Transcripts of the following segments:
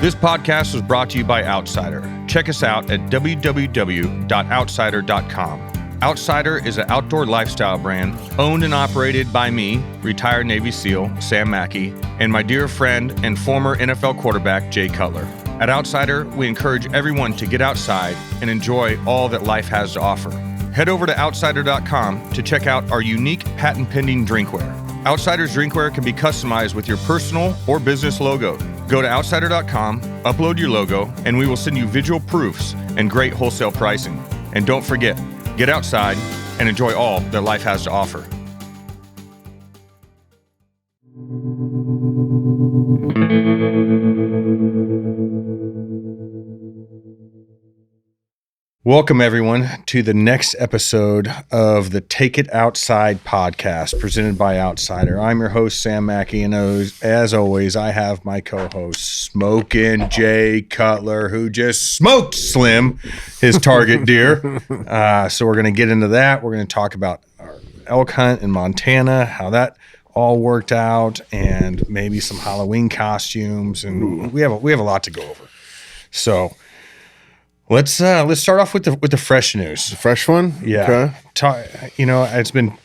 This podcast was brought to you by Outsider. Check us out at www.outsider.com. Outsider is an outdoor lifestyle brand owned and operated by me, retired Navy SEAL Sam Mackey, and my dear friend and former NFL quarterback Jay Cutler. At Outsider, we encourage everyone to get outside and enjoy all that life has to offer. Head over to outsider.com to check out our unique patent-pending drinkware. Outsider's drinkware can be customized with your personal or business logo. Go to outsider.com, upload your logo, and we will send you visual proofs and great wholesale pricing. And don't forget, get outside and enjoy all that life has to offer. Welcome, everyone, to the next episode of the Take It Outside podcast presented by Outsider. I'm your host, Sam Mackey, and as always, I have my co-host, Smokin' Jay Cutler, who just smoked Slim, his target deer. So we're going to get into that. We're going to talk about our elk hunt in Montana, how that all worked out, and maybe some Halloween costumes, and we have a lot to go over. So let's start off with the fresh news. The fresh one? Yeah. Okay. It's been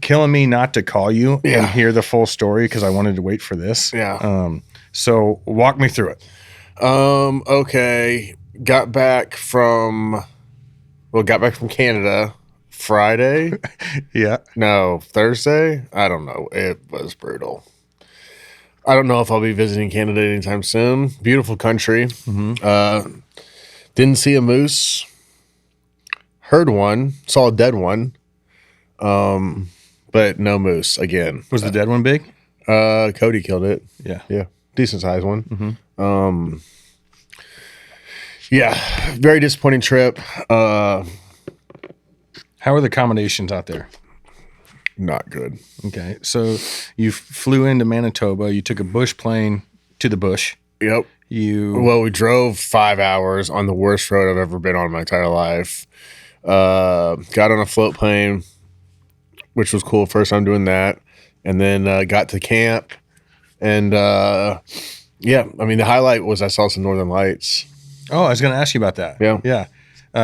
killing me not to call you and hear the full story because I wanted to wait for this. Yeah. So walk me through it. Okay. Got back from Canada Friday. Yeah. No, Thursday. I don't know. It was brutal. I don't know if I'll be visiting Canada anytime soon. Beautiful country. Mm-hmm. Didn't see a moose. Heard one. Saw a dead one. But no moose again. Was the dead one big? Cody killed it. Yeah. Yeah. Decent sized one. Mm-hmm. Yeah. Very disappointing trip. How are the accommodations out there? Not good. Okay. So you flew into Manitoba. You took a bush plane to the bush. Yep. We drove 5 hours on the worst road I've ever been on in my entire life. Got on a float plane, which was cool. First time doing that. And then got to camp. And the highlight was I saw some northern lights. Oh, I was going to ask you about that. Yeah. Yeah.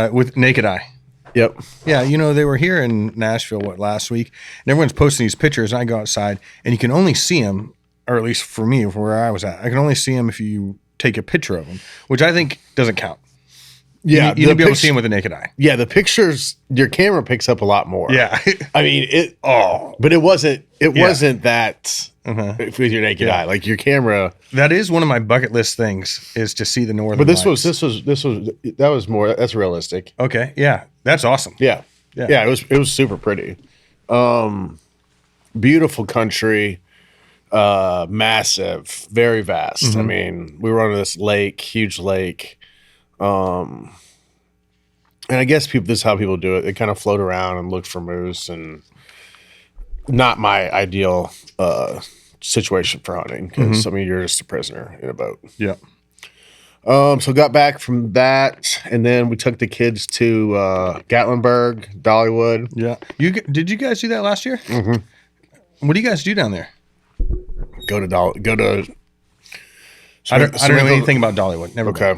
With naked eye. Yep. Yeah, they were here in Nashville, last week? And everyone's posting these pictures, and I go outside, and you can only see them, or at least for me, from where I was at, I can only see them if you take a picture of them, which I think doesn't count. Yeah. You need to be able to see them with the naked eye. Yeah, the pictures, your camera picks up a lot more. Yeah. I mean, but it wasn't that with your naked eye. Like your camera. That is one of my bucket list things, is to see the northern lights. But that's realistic. Okay. Yeah. That's awesome. Yeah. It was super pretty. Beautiful country. Massive, very vast. Mm-hmm. I mean, we were on this lake, huge lake. And I guess this is how people do it. They kind of float around and look for moose, and not my ideal situation for hunting because I mean, you're just a prisoner in a boat. Yeah. So got back from that, and then we took the kids to Gatlinburg, Dollywood. Yeah. Did you guys do that last year? Mm-hmm. What do you guys do down there? Go to. I don't know anything about Dollywood. Never. Okay.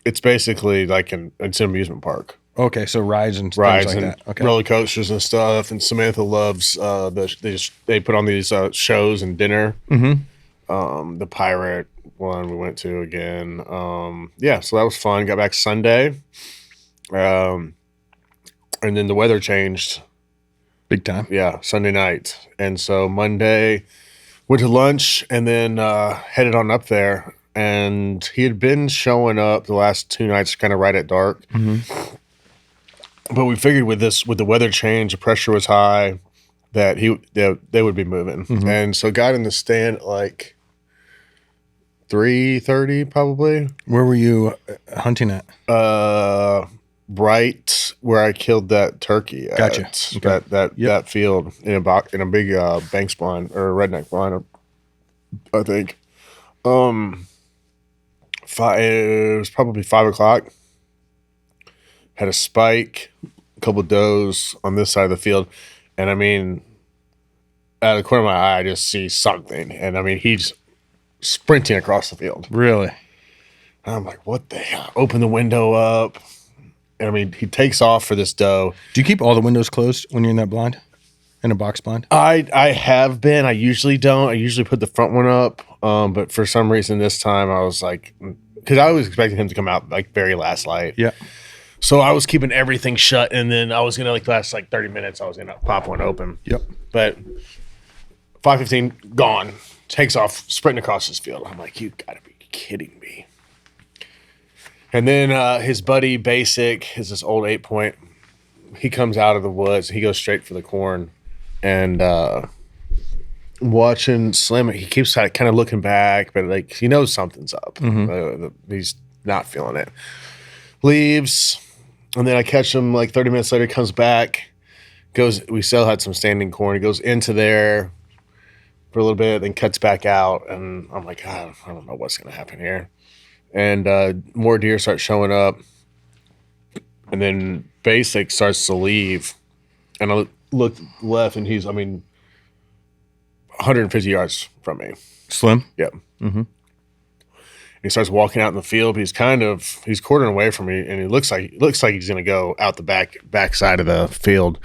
It's basically like it's an amusement park. Okay, so rides and things like that. Okay. Roller coasters and stuff. And Samantha loves they put on these shows and dinner. Mm-hmm. The pirate one we went to again. So that was fun. Got back Sunday. And then the weather changed. Big time. Yeah, Sunday night. And so Monday went to lunch and then headed on up there. And he had been showing up the last 2 nights kind of right at dark. Mm-hmm. But we figured with the weather change, the pressure was high, that they would be moving. Mm-hmm. And so got in the stand at like 3:30 probably. Where were you hunting at? Right where I killed that turkey. Gotcha. Okay. That field in a big bank blind or redneck blind, I think. It was probably 5 o'clock. Had a spike, a couple of does on this side of the field, and I mean, out of the corner of my eye, I just see something, and I mean, he's sprinting across the field. Really? And I'm like, what the hell? Open the window up. And I mean, he takes off for this doe. Do you keep all the windows closed when you're in that blind? In a box blind? I have been. I usually don't. I usually put the front one up. But for some reason this time I was like, because I was expecting him to come out like very last light. Yeah. So I was keeping everything shut, and then I was gonna like last like 30 minutes. I was gonna pop one open. Yep. But 5:15 gone. Takes off sprinting across this field. I'm like, you gotta be kidding me. And then his buddy Basic is this old 8-point. He comes out of the woods. He goes straight for the corn, and watching Slim. He keeps kind of looking back, but like he knows something's up. He's not feeling it. Leaves, and then I catch him like 30 minutes later. Comes back, goes. We still had some standing corn. He goes into there for a little bit, then cuts back out, and I'm like, I don't know what's gonna happen here. And more deer start showing up, and then Basic starts to leave, and I look left, and he's 150 yards from me. Slim? Yep. Mm-hmm. He starts walking out in the field. He's quartering away from me, and it looks like he's gonna go out the back side of the field,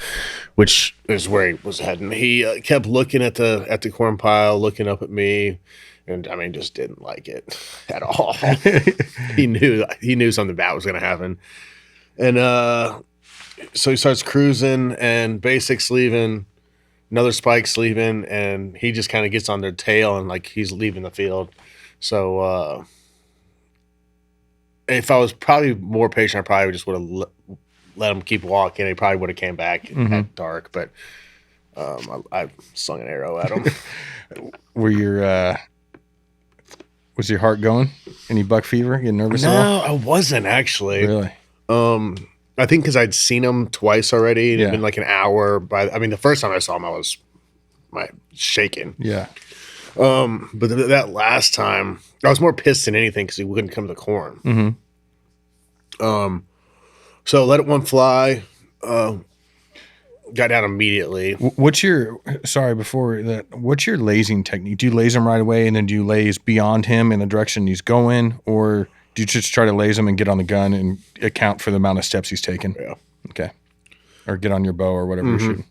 which is where he was heading. He kept looking at the corn pile, looking up at me, and just didn't like it at all. He knew something bad was gonna happen, and so he starts cruising, and Basic's leaving, another Spike's leaving, and he just kind of gets on their tail, and like he's leaving the field. So if I was probably more patient, I probably just would have let him keep walking. He probably would have came back at dark, but I slung an arrow at him. Was your heart going? Any buck fever? Getting nervous? No, I wasn't actually. Really? I think because I'd seen him twice already. It'd been like an hour. The first time I saw him, I was shaking. Yeah. But that last time, I was more pissed than anything because he wouldn't come to the corn. Mm-hmm. So let one fly. Got down immediately. What's your lasing technique? Do you laze him right away, and then do you laze beyond him in the direction he's going, or do you just try to laze him and get on the gun and account for the amount of steps he's taken? Yeah. Okay. Or get on your bow or whatever you're shooting.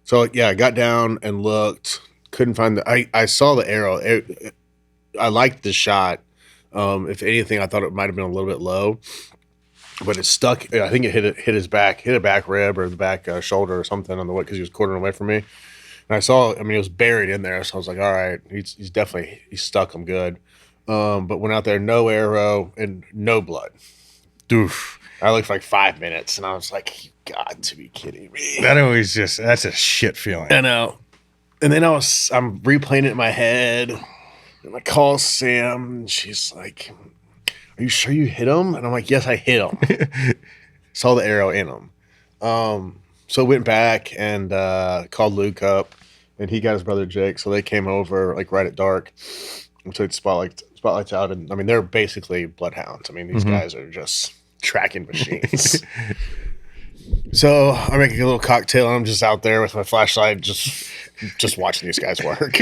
So yeah, I got down and looked. Couldn't find I saw the arrow. I liked the shot. If anything, I thought it might have been a little bit low, but it stuck. I think it hit his back, hit a back rib or the back shoulder or something on the way because he was quartering away from me. And I saw, it was buried in there. So I was like, all right, he's definitely stuck. I'm good. But went out there, no arrow and no blood. Oof. I looked for like 5 minutes, and I was like, you got to be kidding me. That's a shit feeling. I know. And then I'm replaying it in my head, and I call Sam, and she's like, are you sure you hit him? And I'm like, yes, I hit him. Saw the arrow in him. So went back and called Luke up, and he got his brother Jake. So they came over like right at dark and took spotlights out. And they're basically bloodhounds. These guys are just tracking machines. So I make a little cocktail, and I'm just out there with my flashlight, just watching these guys work.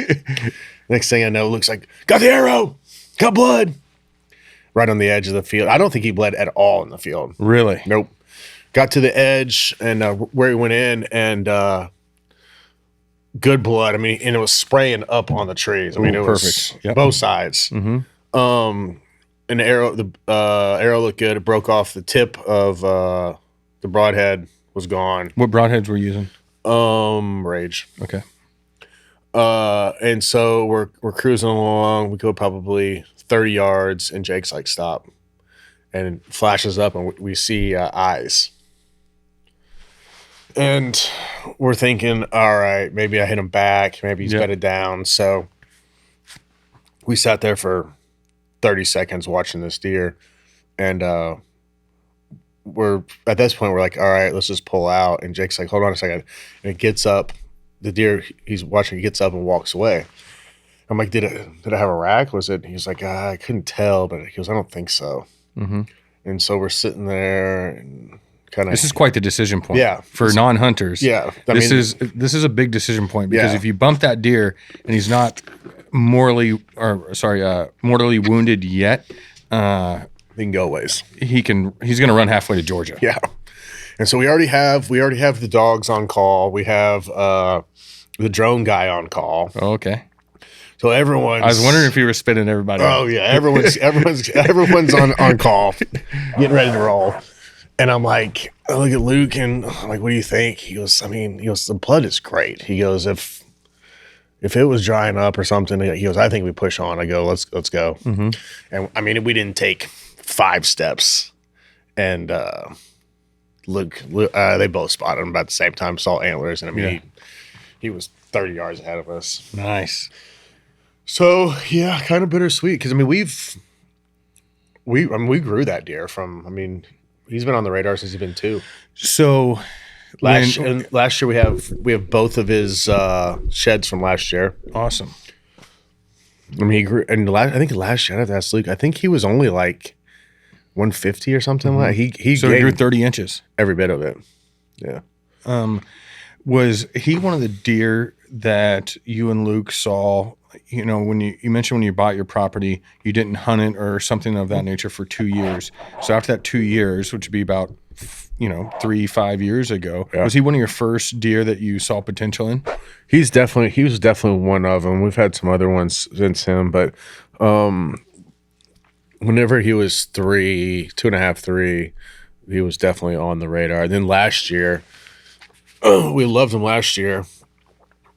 Next thing I know, Luke's like, got the arrow, got blood. Right on the edge of the field. I don't think he bled at all in the field. Really? Nope. Got to the edge and where he went in, and good blood. And it was spraying up on the trees. It was both sides. Mm-hmm. And the arrow looked good. It broke off the tip of the broadhead was gone. What broadheads were you using? Rage. Okay. And so we're cruising along. We go probably 30 yards, and Jake's like, stop, and flashes up, and we see eyes. And we're thinking, all right, maybe I hit him back. Maybe he's bedded down. So we sat there for 30 seconds watching this deer, and we're at this point, we're like, all right, let's just pull out. And Jake's like, hold on a second. And it gets up. The deer he's watching gets up and walks away. I'm like, did I have a rack? Was it? He's like, I couldn't tell, but he goes, I don't think so. Mm-hmm. And so we're sitting there and kind of. This is quite the decision point. Yeah, for non-hunters. Yeah, this is a big decision point because if you bump that deer and he's not mortally wounded yet, He can go ways. he's going to run halfway to Georgia. Yeah. And so we already have the dogs on call. We have the drone guy on call. Oh, okay. So everyone's. I was wondering if you were spinning everybody. Oh yeah, everyone's on call, getting ready to roll. And I'm like, I look at Luke and I'm like, what do you think? He goes, the blood is great. He goes, if it was drying up or something, he goes, I think we push on. I go, let's go. Mm-hmm. And I mean, we didn't take 5 steps, and Luke, they both spotted him about the same time, saw antlers, and I mean, he was 30 yards ahead of us. Nice. So yeah, kind of bittersweet because I mean we grew that deer from. I mean, he's been on the radar since he's been 2. So last year we have both of his sheds from last year. Awesome. I mean, he grew, and I think last year I had to ask Luke. I think he was only like 150 or something like. He grew 30 inches. Every bit of it. Yeah. Was he one of the deer that you and Luke saw? You know, when you mentioned when you bought your property, you didn't hunt it or something of that nature for 2 years. So after that 2 years, which would be about 3-5 years ago, was he one of your first deer that you saw potential in? He was definitely one of them. We've had some other ones since him, but whenever he was 2.5, 3, he was definitely on the radar. And then last year, we loved him last year.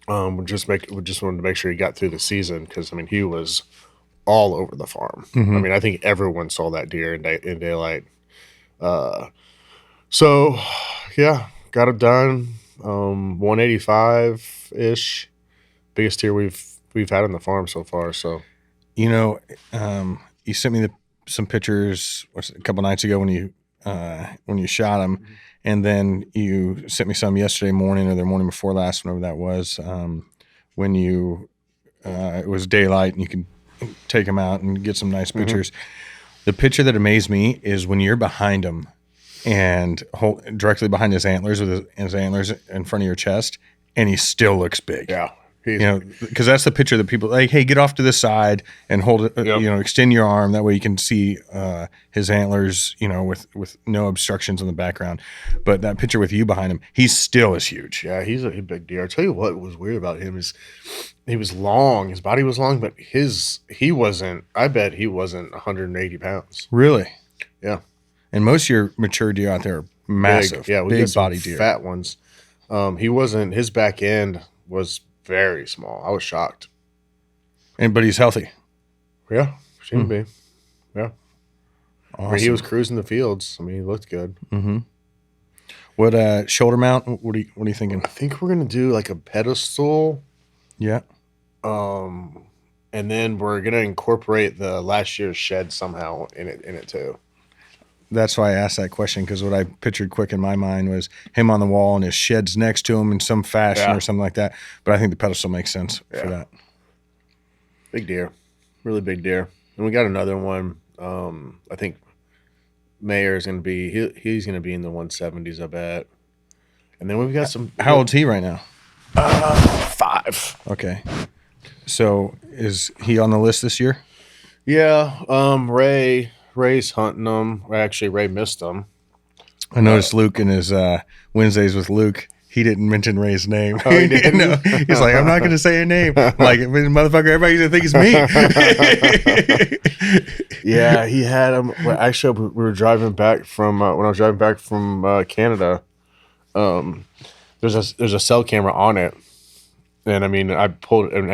We just wanted to make sure he got through the season because I mean he was all over the farm. Mm-hmm. I mean I think everyone saw that deer in daylight. So yeah, got it done. 185 ish, biggest deer we've had on the farm so far. So you sent me some pictures a couple nights ago when you shot him. Mm-hmm. And then you sent me some yesterday morning or the morning before last, whenever that was, when it was daylight and you can take them out and get some nice pictures. Mm-hmm. The picture that amazed me is when you're behind him and directly behind his antlers with his antlers in front of your chest, and he still looks big. Yeah. Because that's the picture that people like, hey, get off to the side and hold it, extend your arm. That way you can see his antlers, with no obstructions in the background. But that picture with you behind him, he still is huge. Yeah, he's a big deer. I'll tell you what was weird about him is he was long. His body was long, but I bet he wasn't 180 pounds. Really? Yeah. And most of your mature deer out there are massive. We big got some body deer. Fat ones. He wasn't, his back end was very small. I was shocked. But he's healthy. Yeah, seemed to be. Yeah. Awesome. I mean, he was cruising the fields. I mean, he looked good. Mm-hmm. What shoulder mount? What are you thinking? I think we're gonna do like a pedestal. Yeah. And then we're gonna incorporate the last year's shed somehow in it too. That's why I asked that question, because what I pictured quick in my mind was him on the wall and his sheds next to him in some fashion or something like that. But I think the pedestal makes sense for that. Big deer. Really big deer. And we got another one. I think Mayer's going to be – he's going to be in the 170s, I bet. And then we've got some – How old's he right now? 5. Okay. So is he on the list this year? Yeah. Ray's hunting them. Actually, Ray missed them. I noticed Luke in his Wednesdays with Luke. He didn't mention Ray's name. Oh, he didn't? No. He's like, I'm not going to say a name. I'm like, motherfucker, everybody's going to think it's me. Yeah, he had him. Well, actually, we were driving back from when I was driving back from Canada. There's a cell camera on it, and I mean, I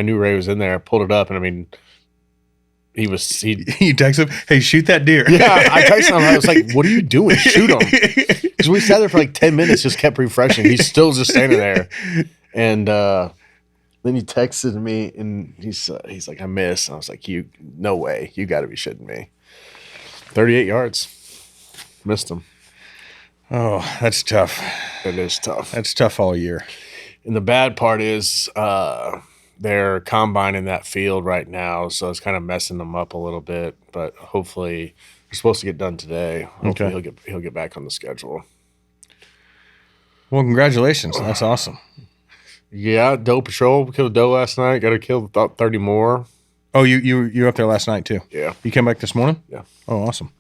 knew Ray was in there. I pulled it up, and I mean. You text him, hey, shoot that deer. Yeah, I texted him. I was like, what are you doing? Shoot him. Because we sat there for like 10 minutes, just kept refreshing. He's still just standing there. And then he texted me, and he's like, I missed. And I was like, no way. You got to be shitting me. 38 yards. Missed him. Oh, that's tough. It is tough. That's tough all year. And the bad part is they're combining that field right now, so it's kind of messing them up a little bit. But hopefully, they're supposed to get done today. Hopefully he'll get back on the schedule. Well, congratulations. That's awesome. Yeah, doe patrol. We killed a doe last night. Got to kill about 30 more. Oh, you were up there last night too? Yeah. You came back this morning? Yeah. Oh, awesome.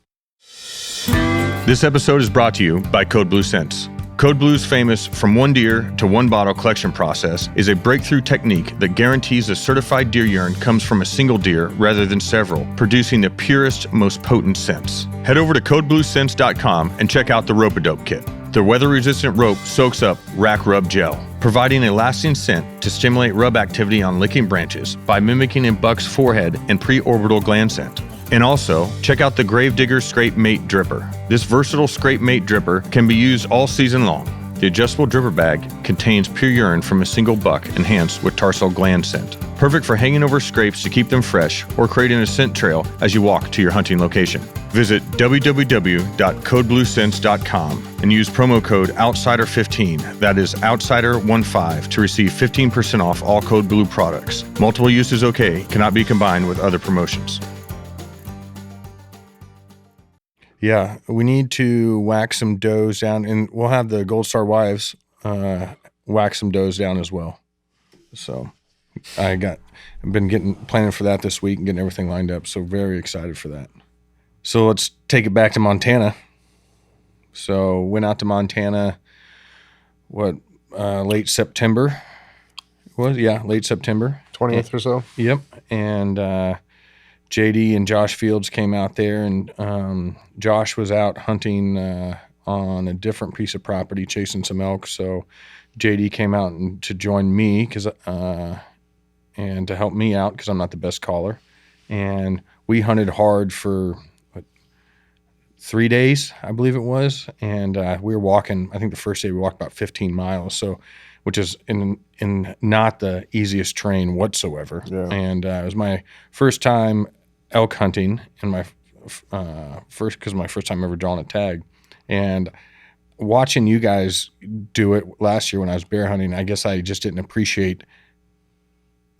This episode is brought to you by Code Blue Scents. Code Blue's famous from one deer to one bottle collection process is a breakthrough technique that guarantees the certified deer urine comes from a single deer rather than several, producing the purest, most potent scents. Head over to codebluescents.com and check out the Rope-A-Dope kit. The weather-resistant rope soaks up rack rub gel, providing a lasting scent to stimulate rub activity on licking branches by mimicking a buck's forehead and preorbital gland scent. And also, check out the Gravedigger Scrape Mate Dripper. This versatile Scrape Mate Dripper can be used all season long. The adjustable dripper bag contains pure urine from a single buck enhanced with tarsal gland scent. Perfect for hanging over scrapes to keep them fresh or creating a scent trail as you walk to your hunting location. Visit www.codebluescents.com and use promo code OUTSIDER15, that is OUTSIDER15, to receive 15% off all Code Blue products. Multiple use is okay, cannot be combined with other promotions. Yeah, we need to whack some does down, and we'll have the Gold Star wives whack some does down as well. So I've been planning for that this week and getting everything lined up. So very excited for that. So let's take it back to Montana. So went out to Montana, late September? Late September. 20th or so. Yep, and JD and Josh Fields came out there, and Josh was out hunting on a different piece of property, chasing some elk. So JD came out to join me and to help me out because I'm not the best caller. And we hunted hard for 3 days, I believe it was. And we were walking. I think the first day we walked about 15 miles. Which is in not the easiest terrain whatsoever. Yeah. And it was my first time elk hunting, and my first time ever drawing a tag. And watching you guys do it last year when I was bear hunting, I guess I just didn't appreciate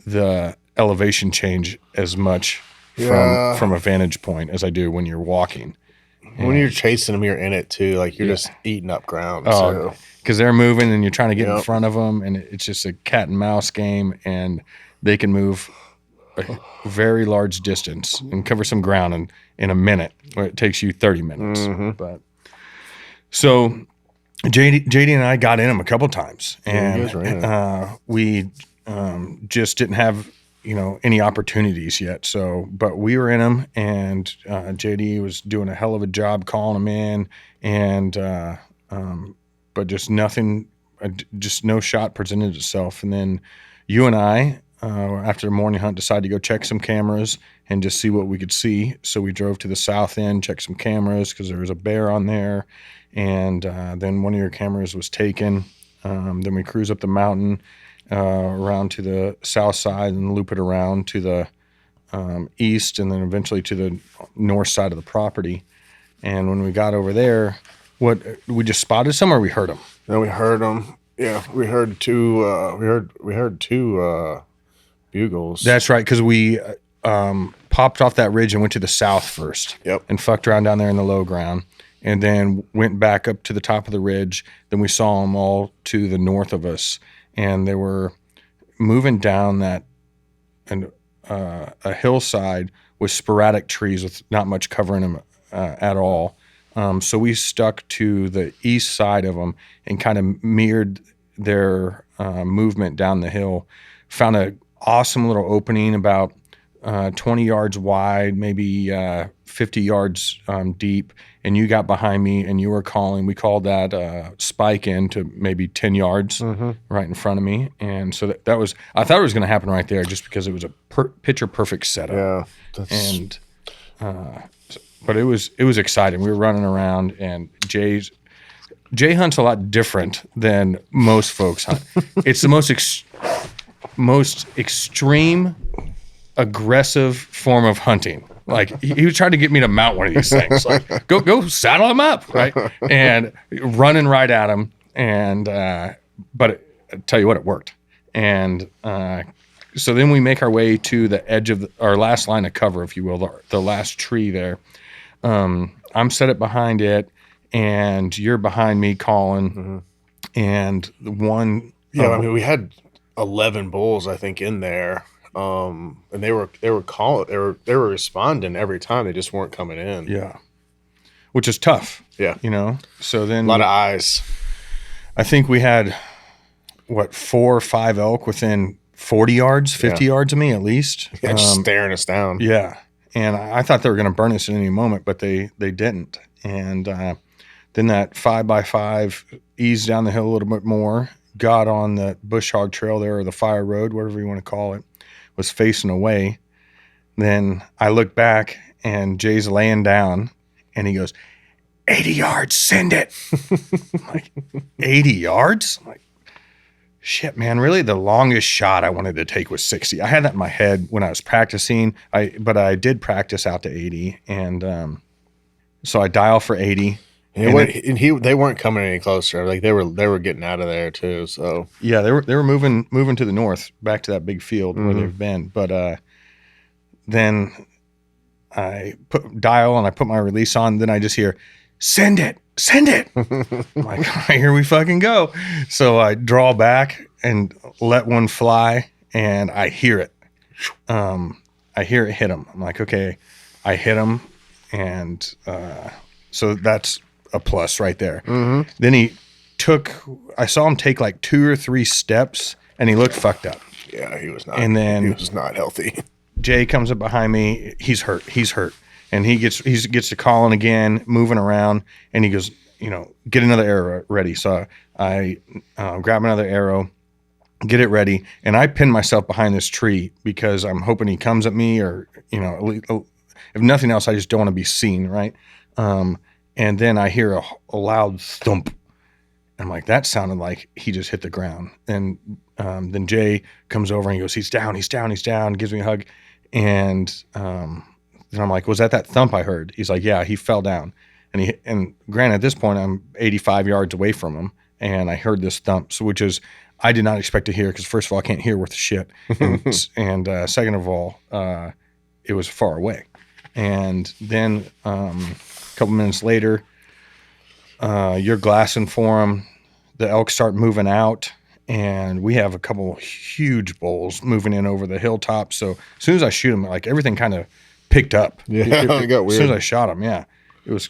the elevation change as much from a vantage point as I do when you're walking. When you're chasing them, you're in it too. Like you're just eating up ground. Oh, because they're moving and you're trying to get in front of them, and it's just a cat and mouse game, and they can move a very large distance and cover some ground in a minute, where it takes you 30 minutes. Mm-hmm. But so JD and I got in them a couple times, and we just didn't have any opportunities yet. So, but we were in them, and JD was doing a hell of a job calling them in, and but just nothing, just no shot presented itself. And then you and I, after the morning hunt, decided to go check some cameras and just see what we could see. So we drove to the south end, checked some cameras because there was a bear on there. And then one of your cameras was taken. Then we cruise up the mountain around to the south side and loop it around to the east, and then eventually to the north side of the property. And when we got over there, we just spotted some, or we heard them? No, we heard them. Yeah, we heard two. We heard two bugles. That's right, because we popped off that ridge and went to the south first. Yep. And fucked around down there in the low ground, and then went back up to the top of the ridge. Then we saw them all to the north of us, and they were moving down that a hillside with sporadic trees with not much covering them at all. So we stuck to the east side of them and kind of mirrored their movement down the hill. Found an awesome little opening about 20 yards wide, maybe 50 yards deep. And you got behind me and you were calling. We called that spike in to maybe 10 yards right in front of me. And so that was, I thought it was going to happen right there just because it was a picture perfect setup. Yeah. But it was exciting. We were running around, and Jay hunts a lot different than most folks hunt. It's the most extreme, aggressive form of hunting. Like he was trying to get me to mount one of these things. Like go saddle him up, right? And running right at him. And but I tell you what, it worked. And so then we make our way to the edge of our last line of cover, if you will, the last tree there. I'm set up behind it, and you're behind me calling, and the one. Yeah, I mean, we had 11 bulls, I think, in there. And they were responding every time. They just weren't coming in. Yeah. Which is tough. Yeah. So then a lot of eyes. I think we had 4 or 5 elk within 40 yards, 50 yards of me at least. Yeah, just staring us down. Yeah. And I thought they were going to burn us at any moment, but they didn't. And then that 5x5 eased down the hill a little bit more, got on the bush hog trail there, or the fire road, whatever you want to call it, was facing away. Then I look back and Jay's laying down and he goes, 80 yards, send it. I'm like, 80 yards? I'm like, shit, man, really the longest shot I wanted to take was 60. I had that in my head when I was practicing, but I did practice out to 80. And so I dial for 80. They weren't coming any closer. Like they were getting out of there too. So yeah, they were moving to the north, back to that big field where they've been. But then I dial and I put my release on. Then I just hear, send it. I'm like, all right, here we fucking go. So I draw back and let one fly, and I hear it. I hear it hit him. I'm like, okay, I hit him, and so that's a plus right there. Mm-hmm. Then I saw him take like 2 or 3 steps, and he looked fucked up. Yeah, he was not. And then he was not healthy. Jay comes up behind me. He's hurt. And he gets to calling again, moving around, and he goes, get another arrow ready. So I grab another arrow, get it ready, and I pin myself behind this tree because I'm hoping he comes at me, or if nothing else, I just don't want to be seen, right? And then I hear a loud thump. I'm like, that sounded like he just hit the ground. And then Jay comes over and he goes, he's down, gives me a hug. And then I'm like, was that thump I heard? He's like, yeah, he fell down. And granted, at this point, I'm 85 yards away from him, and I heard this thump, which is I did not expect to hear, because first of all, I can't hear worth a shit. And second of all, it was far away. And then a couple minutes later, you're glassing for him. The elk start moving out, and we have a couple huge bulls moving in over the hilltop. So as soon as I shoot him, like everything kind of picked up. Yeah, it got weird. As soon as I shot him, yeah, it was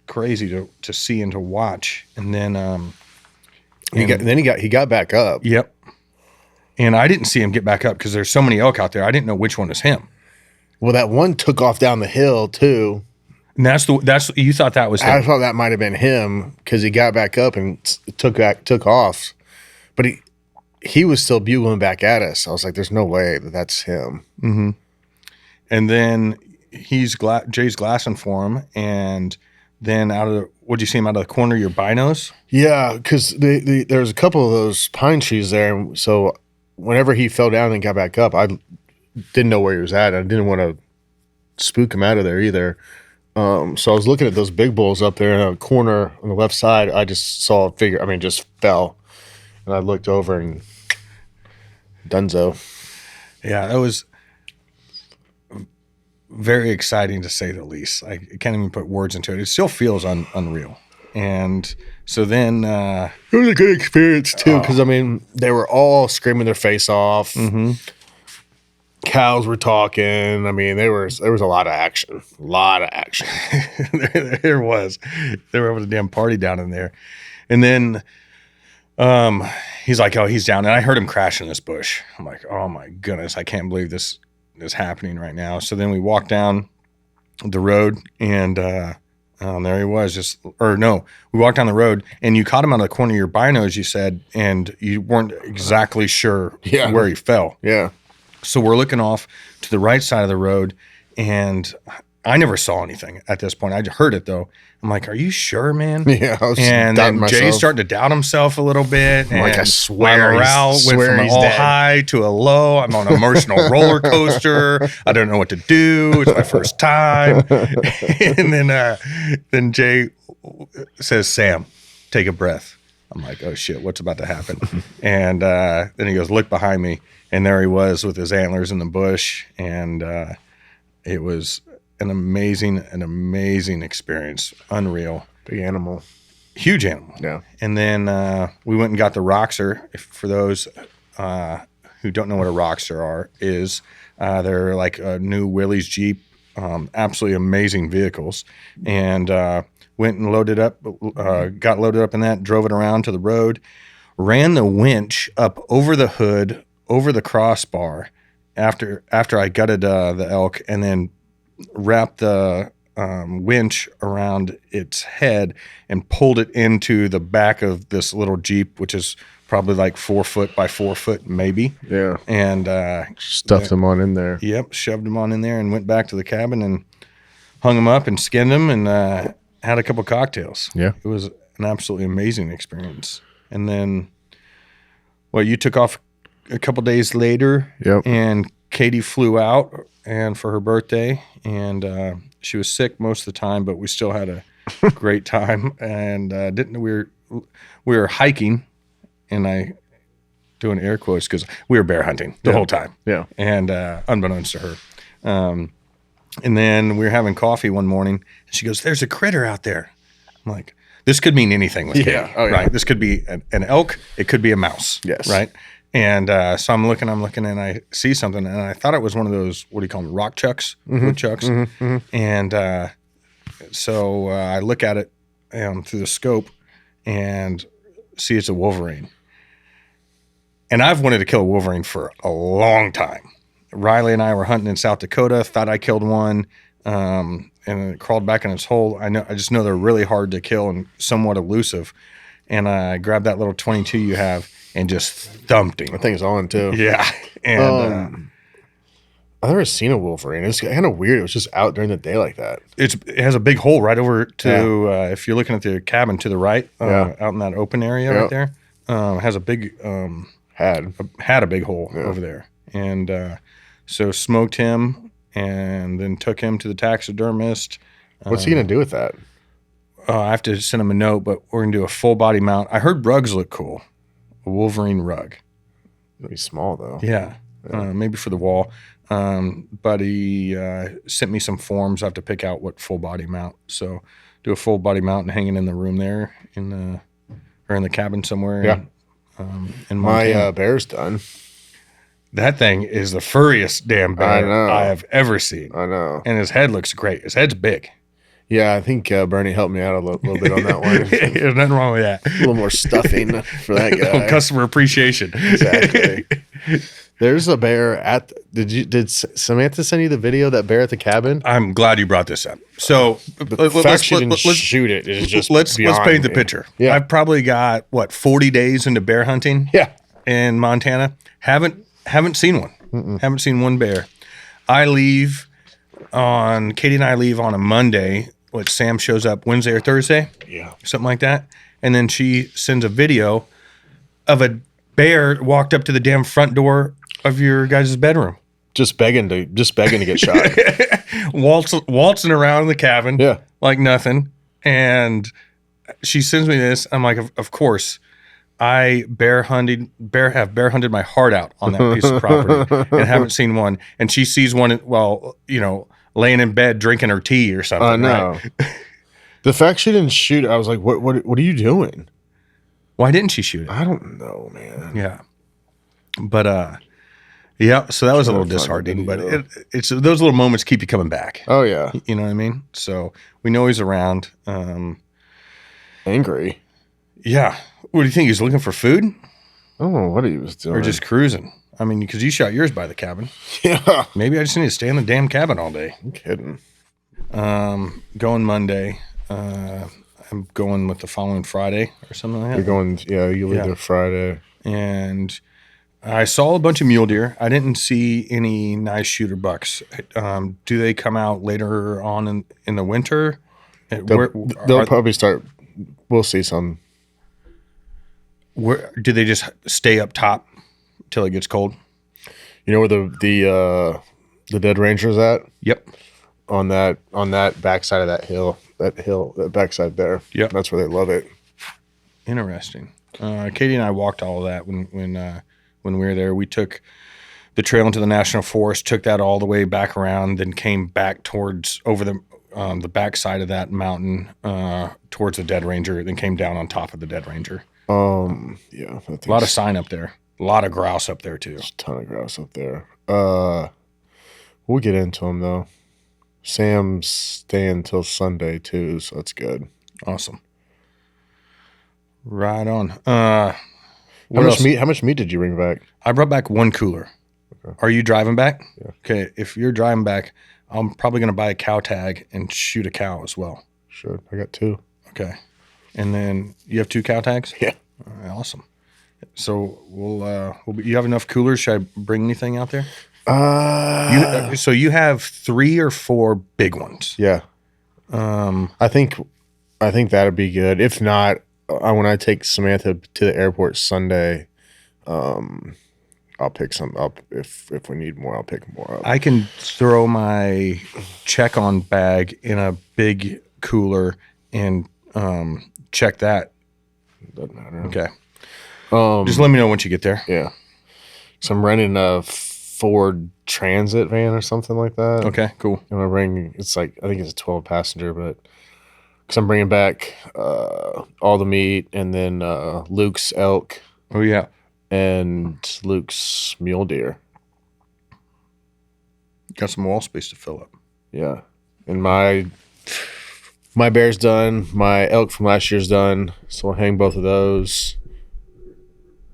crazy to see and to watch. And then he got back up. Yep. And I didn't see him get back up because there's so many elk out there. I didn't know which one was him. Well, that one took off down the hill too. And that's you thought that was him. I thought that might have been him because he got back up and took off, but he was still bugling back at us. I was like, "There's no way that's him." Mm-hmm. And then Jay's glassing for him, and then would you see him out of the corner of your binos? Yeah, because there's a couple of those pine trees there. So whenever he fell down and got back up, I didn't know where he was at. I didn't want to spook him out of there either. So I was looking at those big bulls up there in a corner on the left side. I just saw a figure. I mean, just fell, and I looked over and Dunzo. Yeah, that was very exciting to say the least. I can't even put words into it. It still feels unreal. And so then it was a good experience too, because I mean they were all screaming their face off. Mm-hmm. Cows were talking. I mean, there was a lot of action. There was. There was a damn party down in there. And then he's like, oh, he's down. And I heard him crash in this bush. I'm like, oh my goodness, I can't believe this is happening right now. So then we walked down the road, and there he was. We walked down the road, and you caught him out of the corner of your binos, you said, and you weren't exactly sure where he fell. Yeah. So we're looking off to the right side of the road, and I never saw anything at this point. I just heard it though. I'm like, "Are you sure, man?" Yeah. And then Jay's starting to doubt himself a little bit. And like, I swear, my morale went from an all high to a low. I'm on an emotional roller coaster. I don't know what to do. It's my first time. And then Jay says, "Sam, take a breath." I'm like, "Oh shit, what's about to happen?" And then he goes, "Look behind me." And there he was with his antlers in the bush. And it was an amazing experience. Unreal. Big animal. Huge animal. Yeah. And then we went and got the Roxer. For those who don't know what a Rockster is, they're like a new Willys Jeep, absolutely amazing vehicles. And went and loaded up, got loaded up in that, drove it around to the road, ran the winch up over the hood, over the crossbar after I gutted the elk, and then wrapped the winch around its head and pulled it into the back of this little Jeep, which is probably like 4 foot by 4 foot, maybe. Yeah. And stuffed them on in there. Yep, shoved them on in there and went back to the cabin and hung them up and skinned them and had a couple cocktails. Yeah. It was an absolutely amazing experience. And then, well, you took off a couple days later. Yep. And Katie flew out and for her birthday, and she was sick most of the time, but we still had a great time. And we were hiking, and I doing air quotes because we were bear hunting the whole time. Yeah. And unbeknownst to her. And then we were having coffee one morning, and she goes, "There's a critter out there." I'm like, this could mean anything with Katie, right? This could be an elk. It could be a mouse. Yes. Right. And so I'm looking, and I see something, and I thought it was one of those, what do you call them, rock chucks, woodchucks. And so I look at it through the scope and see it's a wolverine. And I've wanted to kill a wolverine for a long time. Riley and I were hunting in South Dakota, thought I killed one, and it crawled back in its hole. I just know they're really hard to kill and somewhat elusive. And I grabbed that little 22 you have and just thumped him. That thing's on too. Yeah. And I've never seen a wolverine. It's kind of weird. It was just out during the day like that. It has a big hole right over to, if you're looking at the cabin to the right, out in that open area right there, it has a big, had a big hole over there. And so smoked him and then took him to the taxidermist. What's he going to do with that? I have to send him a note, but we're going to do a full body mount. I heard rugs look cool. A wolverine rug. It'll be small though. Yeah. Maybe for the wall. But he sent me some forms. I have to pick out what full body mount. So do a full body mount and hang it in the room there in the cabin somewhere. Yeah. In my bear's done. That thing is the furriest damn bear I have ever seen. I know. And his head looks great. His head's big. Yeah, I think Bernie helped me out a little bit on that one. There's nothing wrong with that. A little more stuffing for that guy. Customer appreciation. Exactly. There's a bear at. Did Samantha send you the video of that bear at the cabin? I'm glad you brought this up. So the fact she didn't shoot it is just let's paint the picture. Yeah. I've probably got 40 days into bear hunting. Yeah. In Montana, haven't seen one. Mm-mm. Haven't seen one bear. Katie and I leave on a Monday. Sam shows up Wednesday or Thursday? Yeah. Something like that. And then she sends a video of a bear walked up to the damn front door of your guys' bedroom. Just begging to get shot. Waltzing around the cabin. Yeah. Like nothing. And she sends me this. I'm like, of course. I have bear hunted my heart out on that piece of property and haven't seen one. And she sees one, laying in bed drinking her tea or something. I know. Right? The fact she didn't shoot it, I was like, what are you doing? Why didn't she shoot it? I don't know, man. Yeah. But, so that was a little disheartening, but it's those little moments keep you coming back. Oh, yeah. You know what I mean? So we know he's around. Angry. Yeah. What do you think? He's looking for food? I don't know what he was doing. Or just cruising. I mean, because you shot yours by the cabin. Yeah. Maybe I just need to stay in the damn cabin all day. I'm kidding. Going Monday. I'm going with the following Friday or something like that. You're going, you leave there Friday. And I saw a bunch of mule deer. I didn't see any nice shooter bucks. Do they come out later on in the winter? They'll probably start. We'll see some. Where do they just stay up top till it gets cold? You know where the dead ranger's at? Yep. On that backside of that backside there. Yep. That's where they love it. Interesting. Katie and I walked all of that when we were there. We took the trail into the national forest, took that all the way back around, then came back towards over the backside of that mountain towards the dead ranger, then came down on top of the dead ranger. Yeah. A lot of sign up there. A lot of grouse up there too. There's a ton of grouse up there. We'll get into them though. Sam's staying till Sunday too, so that's good. Awesome. Right on. How much meat did you bring back? I brought back 1 cooler. Okay. Are you driving back? Yeah. Okay. If you're driving back, I'm probably going to buy a cow tag and shoot a cow as well. Sure. I got 2. Okay. And then you have 2 cow tags? Yeah. All right, awesome. So you have enough coolers? Should I bring anything out there? So you have 3 or 4 big ones. Yeah. I think that'd be good. If not, when I take Samantha to the airport Sunday, I'll pick some up. If we need more, I'll pick more up. I can throw my check-on bag in a big cooler and check that. Doesn't matter. Okay. Just let me know once you get there. Yeah. So I'm renting a Ford Transit van or something like that. Okay, cool. And I think it's a 12 passenger, but because I'm bringing back all the meat and then Luke's elk. Oh yeah. And Luke's mule deer. Got some wall space to fill up. Yeah. And my bear's done. My elk from last year's done. So I'll hang both of those.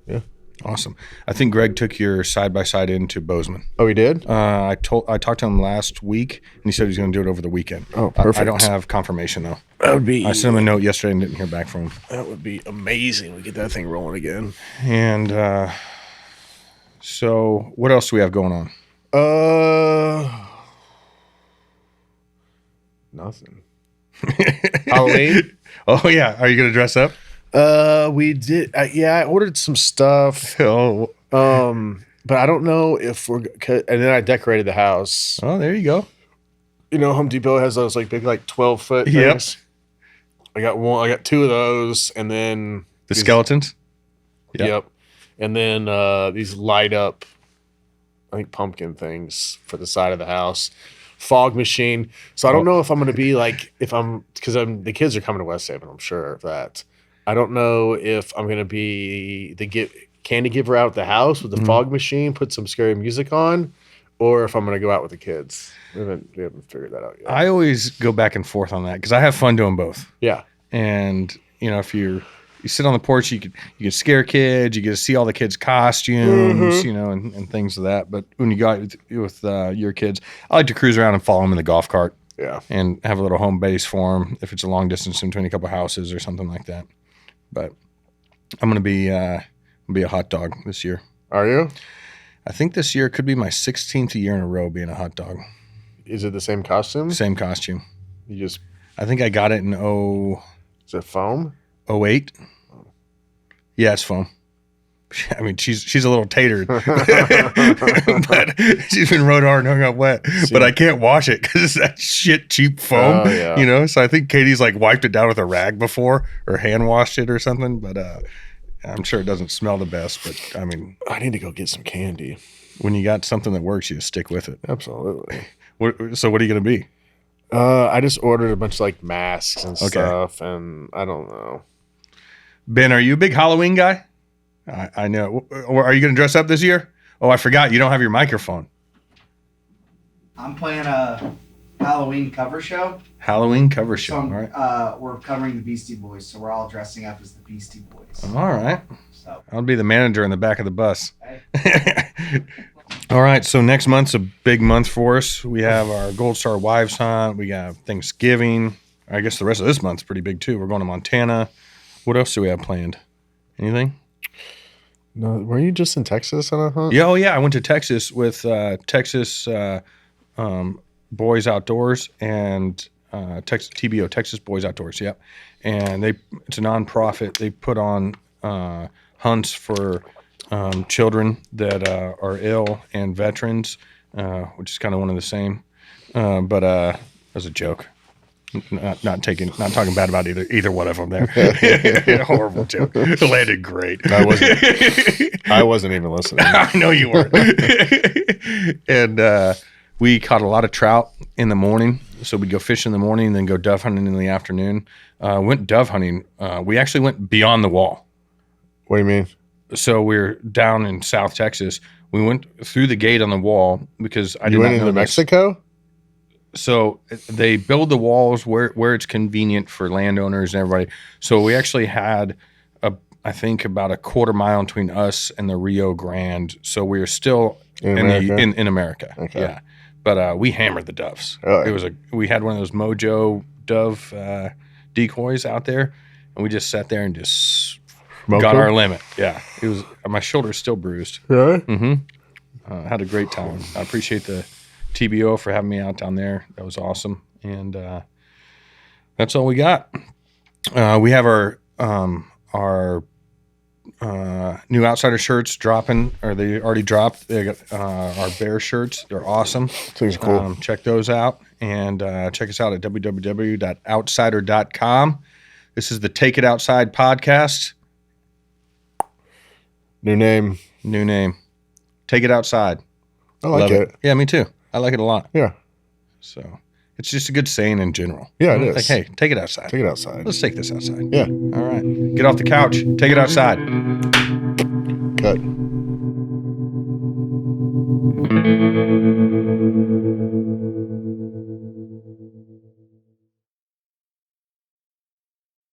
Yeah. Awesome. I think Greg took your side-by-side into Bozeman. Oh, he did? I talked to him last week, and he said he's going to do it over the weekend. Oh, perfect. I don't have confirmation, though. That would be... I sent him a note yesterday and didn't hear back from him. That would be amazing. We get that thing rolling again. And so what else do we have going on? Nothing. Halloween? Oh, yeah. Are you going to dress up? We did. I ordered some stuff. Oh. But I don't know if we're. And then I decorated the house. Oh, there you go. You know, Home Depot has those big 12-foot things. I got 2 of those, and then the skeletons. Yep. And then these light up, I think, pumpkin things for the side of the house. Fog machine. So I don't know if I'm going to be because the kids are coming to West Haven. I'm sure of that. I don't know if I'm going to be the candy giver out at the house with the fog machine, put some scary music on, or if I'm going to go out with the kids. We haven't figured that out yet. I always go back and forth on that because I have fun doing both. Yeah. And, if you sit on the porch, you can scare kids, you get to see all the kids' costumes, and things of that. But when you go out with your kids, I like to cruise around and follow them in the golf cart. Yeah. And have a little home base for them if it's a long distance in between a couple of houses or something like that. But I'm going to be a hot dog this year. Are you? I think this year could be my 16th year in a row being a hot dog. Is it the same costume? Same costume. I think I got it in Is it foam? 08. Yeah, it's foam. I mean, she's a little tatered, but she's been rode hard and hung up wet. See? But I can't wash it because it's that shit cheap foam, yeah. So I think Katie's wiped it down with a rag before or hand washed it or something. But I'm sure it doesn't smell the best. But I mean, I need to go get some candy. When you got something that works, you just stick with it. Absolutely. So what are you gonna be? I just ordered a bunch of masks and stuff, and I don't know. Ben, are you a big Halloween guy? I know. Or are you going to dress up this year? Oh, I forgot. You don't have your microphone. I'm playing a Halloween cover show. Halloween cover show. So all right. We're covering the Beastie Boys, so we're all dressing up as the Beastie Boys. All right. So I'll be the manager in the back of the bus. Hey. All right. So next month's a big month for us. We have our Gold Star Wives Hunt. We got Thanksgiving. I guess the rest of this month's pretty big too. We're going to Montana. What else do we have planned? Anything? No, were you just in Texas on a hunt? Yeah, oh yeah, I went to Texas with Texas Boys Outdoors and Texas TBO, Texas Boys Outdoors. Yep, and it's a nonprofit. They put on hunts for children that are ill and veterans, which is kind of one of the same. But as a joke. Not talking bad about either one of them there. Horrible joke. It landed great. I wasn't even listening. I know you weren't. And we caught a lot of trout in the morning. So we'd go fish in the morning and then go dove hunting in the afternoon. Went dove hunting. We actually went beyond the wall. What do you mean? So we're down in South Texas. We went through the gate on the wall because I You did went not know into this. Mexico? So they build the walls where it's convenient for landowners and everybody. So we actually had I think about a quarter mile between us and the Rio Grande. So we were still in America. Okay. Yeah. But we hammered the doves. Oh. We had one of those Mojo dove decoys out there, and we just sat there and just got our limit. Yeah. It was my shoulder's still bruised. Really? Mm-hmm. Had a great time. I appreciate the TBO for having me out down there. That was awesome. And that's all we got. We have our new Outsider shirts dropping, or they already dropped. They got our bear shirts. They're awesome. Things are cool. Check those out, and check us out at www.outsider.com. This is the Take It Outside podcast. New name. Take It Outside. I like it. Yeah, me too. I like it a lot. Yeah. So it's just a good saying in general. Yeah, it is. Like, hey, take it outside. Take it outside. Let's take this outside. Yeah. All right. Get off the couch. Take it outside. Cut.